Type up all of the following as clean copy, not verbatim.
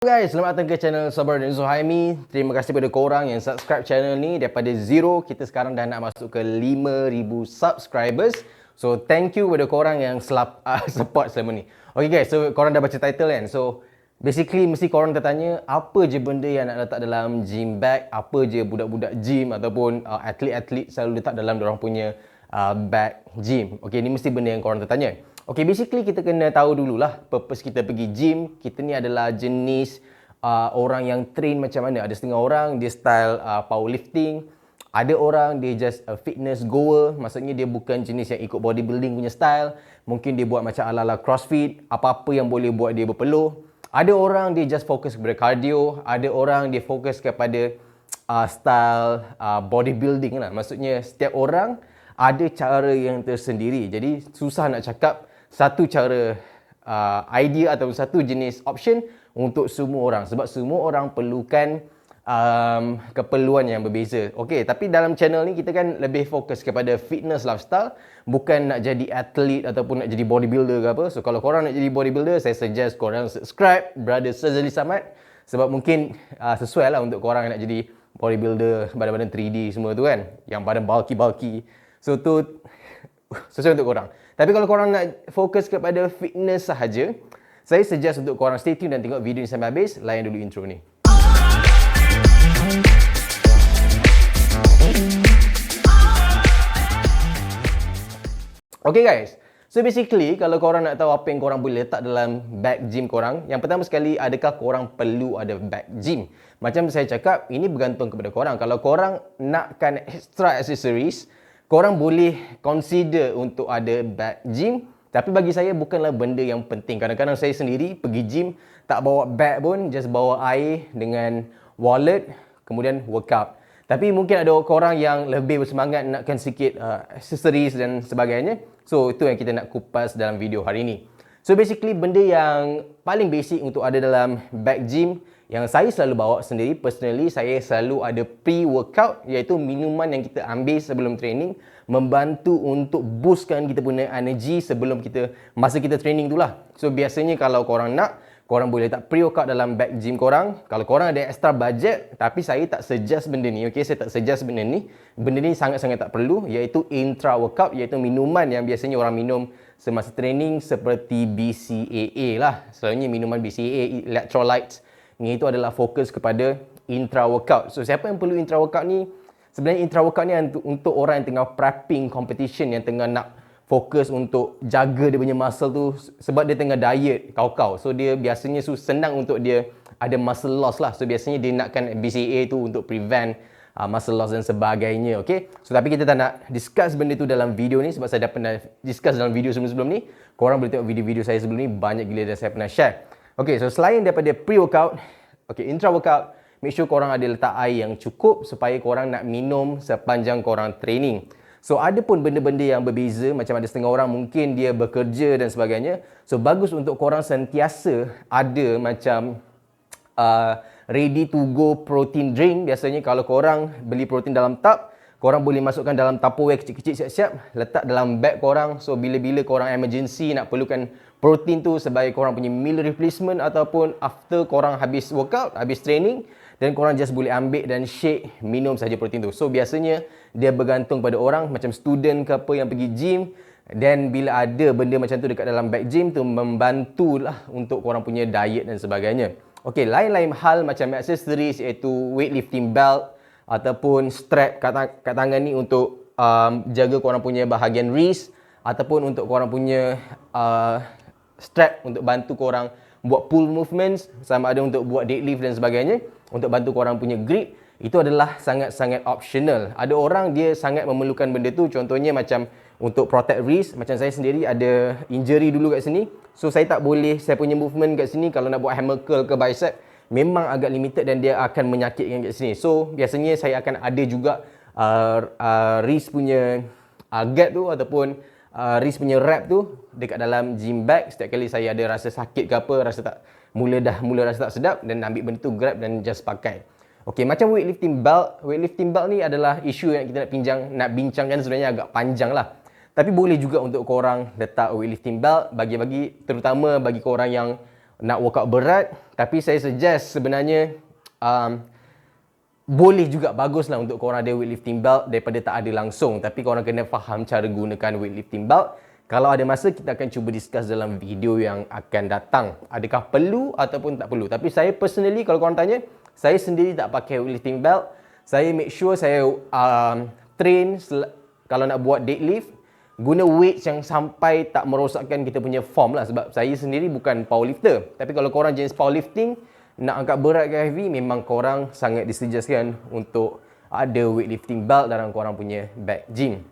Guys, selamat datang ke channel Sabar dan Suhaimi. Terima kasih kepada korang yang subscribe channel ni. Daripada zero, kita sekarang dah nak masuk ke 5,000 subscribers. So, thank you kepada korang yang support selama ni. Okay guys, so korang dah baca title kan? So, basically mesti korang tertanya, apa je benda yang nak letak dalam gym bag? Apa je budak-budak gym ataupun atlet-atlet selalu letak dalam dorang punya bag gym? Okay, ni mesti benda yang korang tertanya. Okay, basically kita kena tahu dululah purpose kita pergi gym. Kita ni adalah jenis orang yang train macam mana. Ada setengah orang dia style powerlifting. Ada orang dia just a fitness goer. Maksudnya dia bukan jenis yang ikut bodybuilding punya style. Mungkin dia buat macam ala-ala crossfit. Apa-apa yang boleh buat dia berpeluh. Ada orang dia just fokus kepada cardio. Ada orang dia fokus kepada style bodybuilding lah. Maksudnya setiap orang ada cara yang tersendiri. Jadi susah nak cakap satu cara idea atau satu jenis option untuk semua orang, sebab semua orang perlukan keperluan yang berbeza. Okey, tapi dalam channel ni kita kan lebih fokus kepada fitness lifestyle, bukan nak jadi atlet ataupun nak jadi bodybuilder ke apa. So kalau korang nak jadi bodybuilder, saya suggest korang subscribe Brother Sazali Samad, sebab mungkin sesuai lah untuk korang yang nak jadi bodybuilder, badan-badan 3D semua tu kan, yang badan bulky. So tu sesuai untuk korang. Tapi kalau korang nak fokus kepada fitness sahaja, saya suggest untuk korang stay tune dan tengok video ni sampai habis. Layan dulu intro ni. Okay guys, so basically kalau korang nak tahu apa yang korang boleh letak dalam bag gym korang, yang pertama sekali, adakah korang perlu ada bag gym? Macam saya cakap, ini bergantung kepada korang. Kalau korang nakkan extra accessories, korang boleh consider untuk ada bag gym. Tapi bagi saya bukanlah benda yang penting. Kadang-kadang saya sendiri pergi gym tak bawa bag pun, just bawa air dengan wallet, kemudian workout. Tapi mungkin ada korang yang lebih bersemangat nakkan sikit accessories dan sebagainya. So itu yang kita nak kupas dalam video hari ini. So basically benda yang paling basic untuk ada dalam bag gym yang saya selalu bawa sendiri, personally saya selalu ada pre-workout, iaitu minuman yang kita ambil sebelum training, membantu untuk boostkan kita punya energy sebelum masa kita training tu lah. So biasanya kalau korang nak, korang boleh letak pre-workout dalam bag gym korang. Kalau korang ada extra budget, tapi saya tak suggest benda ni, okay? Saya tak suggest benda ni. Benda ni sangat-sangat tak perlu, iaitu intra-workout, iaitu minuman yang biasanya orang minum semasa training seperti BCAA lah. Selalunya minuman BCAA, electrolytes. Itu adalah fokus kepada intra-workout. So siapa yang perlu intra-workout ni? Sebenarnya intra-workout ni untuk orang yang tengah prepping competition, yang tengah nak fokus untuk jaga dia punya muscle tu, sebab dia tengah diet kau-kau. So dia biasanya senang untuk dia ada muscle loss lah. So biasanya dia nakkan BCAA tu untuk prevent muscle loss dan sebagainya. Okay? So tapi kita tak nak discuss benda tu dalam video ni, sebab saya dah pernah discuss dalam video sebelum ni. Korang boleh tengok video-video saya sebelum ni, banyak gila dah saya pernah share. Okay, so selain daripada pre-workout, intra-workout, make sure korang ada letak air yang cukup supaya korang nak minum sepanjang korang training. So ada pun benda-benda yang berbeza, macam ada setengah orang mungkin dia bekerja dan sebagainya. So bagus untuk korang sentiasa ada macam ready to go protein drink. Biasanya kalau korang beli protein dalam tub, korang boleh masukkan dalam Tupperware kecil-kecil siap-siap, letak dalam bag korang. So bila-bila korang emergency nak perlukan protein tu sebagai korang punya meal replacement, ataupun after korang habis workout, habis training, dan korang just boleh ambil dan shake, minum saja protein tu. So biasanya dia bergantung pada orang, macam student ke apa yang pergi gym, dan bila ada benda macam tu dekat dalam bag gym tu, membantulah untuk korang punya diet dan sebagainya. Okay, lain-lain hal macam accessories, iaitu weightlifting belt ataupun strap kat tangan ni untuk jaga korang punya bahagian wrist, ataupun untuk korang punya strap untuk bantu korang buat pull movements, sama ada untuk buat deadlift dan sebagainya, untuk bantu korang punya grip. Itu adalah sangat-sangat optional. Ada orang dia sangat memerlukan benda tu, contohnya macam untuk protect wrist. Macam saya sendiri ada injury dulu kat sini, so saya tak boleh, saya punya movement kat sini kalau nak buat hammer curl ke bicep memang agak limited dan dia akan menyakitkan kat sini. So biasanya saya akan ada juga wrist punya guard tu, ataupun wrist punya wrap tu dekat dalam gym bag. Setiap kali saya ada rasa sakit ke apa, rasa tak mula rasa tak sedap, dan ambil benda tu, grab dan just pakai. Okey, macam weightlifting belt. Weightlifting belt ni adalah isu yang kita nak bincangkan sebenarnya agak panjang lah. Tapi boleh juga untuk korang letak weightlifting belt, bagi-bagi, terutama bagi korang yang nak workout berat, tapi saya suggest sebenarnya boleh juga, baguslah untuk korang ada weightlifting belt daripada tak ada langsung. Tapi korang kena faham cara gunakan weightlifting belt. Kalau ada masa, kita akan cuba discuss dalam video yang akan datang. Adakah perlu ataupun tak perlu. Tapi saya personally, kalau korang tanya, saya sendiri tak pakai weightlifting belt. Saya make sure saya train kalau nak buat deadlift, guna weight yang sampai tak merosakkan kita punya form lah. Sebab saya sendiri bukan powerlifter. Tapi kalau korang jenis powerlifting, nak angkat berat ke heavy, memang korang sangat disuggestkan untuk ada weightlifting belt dalam korang punya bag gym.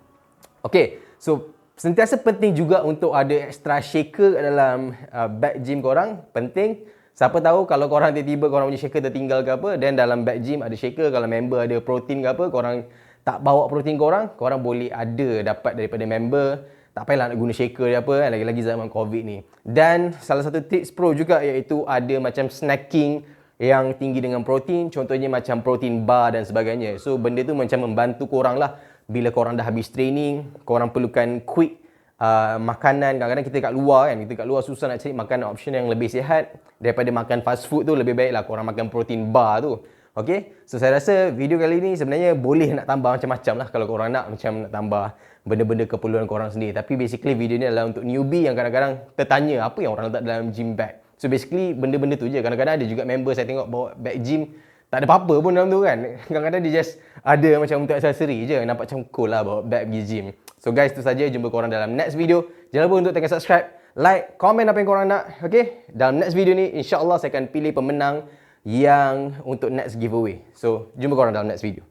Okay, so sentiasa penting juga untuk ada extra shaker dalam bag gym korang. Penting. Siapa tahu kalau korang tiba-tiba korang punya shaker tertinggal ke apa, dan dalam bag gym ada shaker, kalau member ada protein ke apa, korang tak bawa protein korang, korang boleh ada dapat daripada member. Tak payahlah nak guna shaker dia apa kan, lagi-lagi zaman COVID ni. Dan salah satu tips pro juga iaitu ada macam snacking yang tinggi dengan protein, contohnya macam protein bar dan sebagainya. So benda tu macam membantu korang lah. Bila korang dah habis training, korang perlukan quick makanan. Kadang-kadang kita kat luar kan, kita kat luar susah nak cari makanan option yang lebih sihat. Daripada makan fast food tu, lebih baiklah korang makan protein bar tu. Okay, so saya rasa video kali ni sebenarnya boleh nak tambah macam-macam lah kalau korang nak, macam nak tambah benda-benda keperluan korang sendiri. Tapi basically video ni adalah untuk newbie yang kadang-kadang tertanya apa yang orang letak dalam gym bag. So basically benda-benda tu je. Kadang-kadang ada juga member saya tengok bawa bag gym, tak ada apa-apa pun dalam tu kan. Kadang-kadang dia just ada macam untuk accessory je, nampak macam cool lah bawa bag pergi gym. So guys, tu saja, jumpa korang dalam next video. Jangan lupa untuk tekan subscribe, like, komen apa yang korang nak. Okay, dalam next video ni insya-Allah saya akan pilih pemenang yang untuk next giveaway. So, jumpa korang dalam next video.